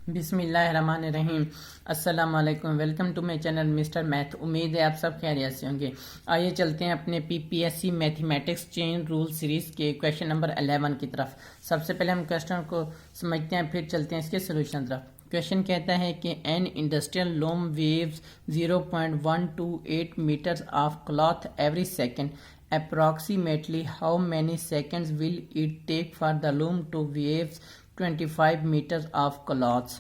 बिस्मिल्लाहिर्रहमानिर्रहीम। अस्सलाम वालेकुम। Welcome to my channel mister math. उम्मीद है आप सब खैरियत से होंगे। आइए चलते हैं अपने PPSC mathematics chain rule series के क्वेश्चन नंबर 11 की तरफ। सबसे पहले हम क्वेश्चन को समझते हैं, फिर चलते हैं इसके सोल्यूशन तरफ। क्वेश्चन कहता है कि an industrial loom weaves 0.128 metres of cloth every second approximately how many seconds will it take for the loom to weave 25 meters of cloths।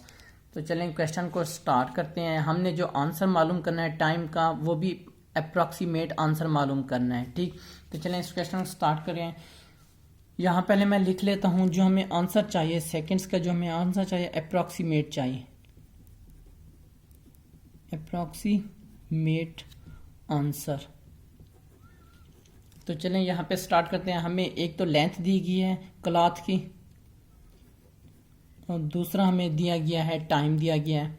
तो चलें क्वेश्चन को स्टार्ट करते हैं। हमने जो आंसर मालूम करना है टाइम का, वो भी अप्रॉक्सीमेट आंसर मालूम करना है। ठीक, तो चलें इस क्वेश्चन को स्टार्ट करें। यहाँ पहले मैं लिख लेता हूँ जो हमें आंसर चाहिए सेकंड्स का, जो हमें आंसर चाहिए अप्रॉक्सीमेट चाहिए, अप्रॉक्सीमेट आंसर। तो चलें यहाँ पे स्टार्ट करते हैं। हमें एक तो लेंथ दी गई है क्लॉथ की, और दूसरा हमें दिया गया है टाइम दिया गया है।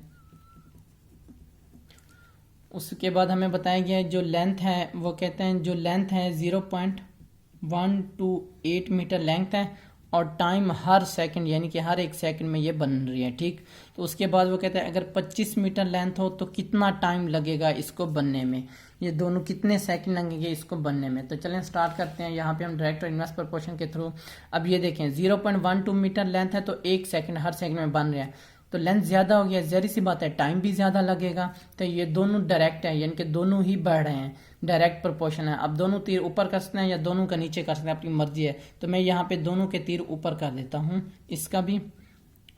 उसके बाद हमें बताया गया है जो लेंथ है, वो कहते हैं जो लेंथ है 0.128 मीटर लेंथ है, और टाइम हर सेकंड यानी कि हर एक सेकंड में ये बन रही है। ठीक, तो उसके बाद वो कहते हैं अगर 25 मीटर लेंथ हो तो कितना टाइम लगेगा इसको बनने में, ये दोनों कितने सेकंड लगेंगे इसको बनने में। तो चलें स्टार्ट करते हैं। यहाँ पे हम डायरेक्ट और इनवर्स प्रोपोर्शन के थ्रू, अब ये देखें 0.12 मीटर लेंथ है तो एक सेकंड हर सेकंड में बन रहा है, तो लेंथ ज़्यादा हो गया, ज़हरी सी बात है टाइम भी ज़्यादा लगेगा। तो ये दोनों डायरेक्ट है, यानी कि दोनों ही बढ़ रहे हैं, डायरेक्ट प्रोपोर्शन है। अब दोनों तीर ऊपर कर सकते हैं या दोनों का नीचे कर सकते हैं, अपनी मर्जी है। तो मैं यहाँ पे दोनों के तीर ऊपर कर देता हूँ, इसका भी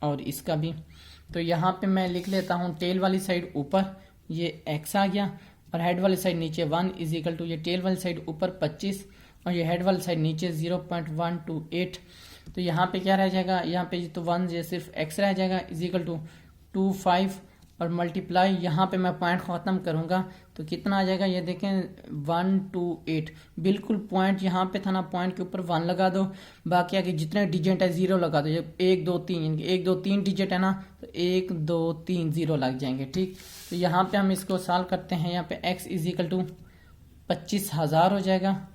और इसका भी। तो यहाँ पे मैं लिख लेता हूँ टेल वाली साइड ऊपर ये x आ गया, और हेड वाली साइड नीचे 1 इज इक्वल टू ये टेल वाली साइड ऊपर 25 और ये हेड वाली साइड नीचे 0.128। तो यहाँ पे क्या रह जाएगा, यहाँ पे तो 1 ये सिर्फ x रह जाएगा इज इक्वल टू 25 और मल्टीप्लाई, यहाँ पे मैं पॉइंट ख़त्म करूँगा तो कितना आ जाएगा, ये देखें 128। बिल्कुल पॉइंट यहाँ पे था ना, पॉइंट के ऊपर 1 लगा दो, बाकी आगे जितने डिजिट है 0 लगा दो। जब 1 2 3 यानी 1 2 3 डिजिट है ना, तो 1 2 3 0 लग जाएंगे। ठीक, तो यहाँ पे हम इसको सॉल्व करते हैं। यहाँ पे x इज इक्वल टू 25,000 हो जाएगा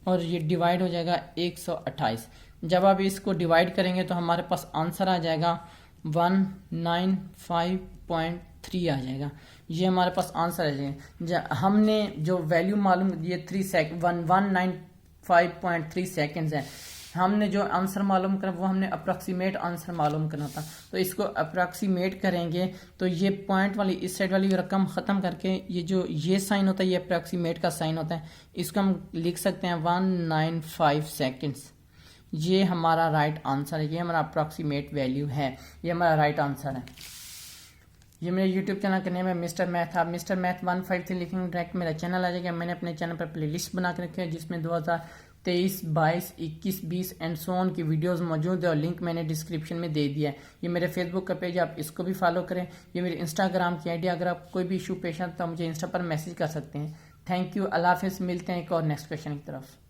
और ये डिवाइड हो जाएगा 128। जब आप इसको डिवाइड करेंगे तो हमारे पास आंसर आ जाएगा 195.3 आ जाएगा। ये हमारे पास आंसर आ जाएगा। हमने जो वैल्यू मालूम, ये 195.3 सेकेंड्स है, हमने जो आंसर मालूम करना वो हमने अप्रॉक्सीमेट आंसर मालूम करना था। तो इसको अप्रॉक्सीमेट करेंगे तो ये पॉइंट वाली इस साइड वाली रकम ख़त्म करके ये जो ये साइन होता है ये अप्रॉक्सीमेट का साइन होता है, इसको हम लिख सकते हैं 195 सेकेंड्स। ये हमारा राइट आंसर है, ये हमारा अप्रॉक्सीमेट वैल्यू है, ये हमारा राइट आंसर है। ये मेरे YouTube चैनल का नेम है मिस्टर मैथ। आप मिस्टर मैथ 153 लिखेंगे डायरेक्ट मेरा चैनल आ जाएगा। मैंने अपने चैनल पर प्लेलिस्ट बना के रखी है जिसमें 2023, 22, 21, 20 एंड सो ऑन की वीडियोस मौजूद है, और लिंक मैंने डिस्क्रिप्शन में दे दिया है। ये मेरे फेसबुक का पेज, आप इसको भी फॉलो करें। ये मेरे इंस्टाग्राम की आईडी, अगर आप कोई भी इशू पेश है तो मुझे इंस्टा पर मैसेज कर सकते हैं। थैंक यू, अल्लाह हाफिज़। मिलते हैं एक और नेक्स्ट क्वेश्चन की तरफ।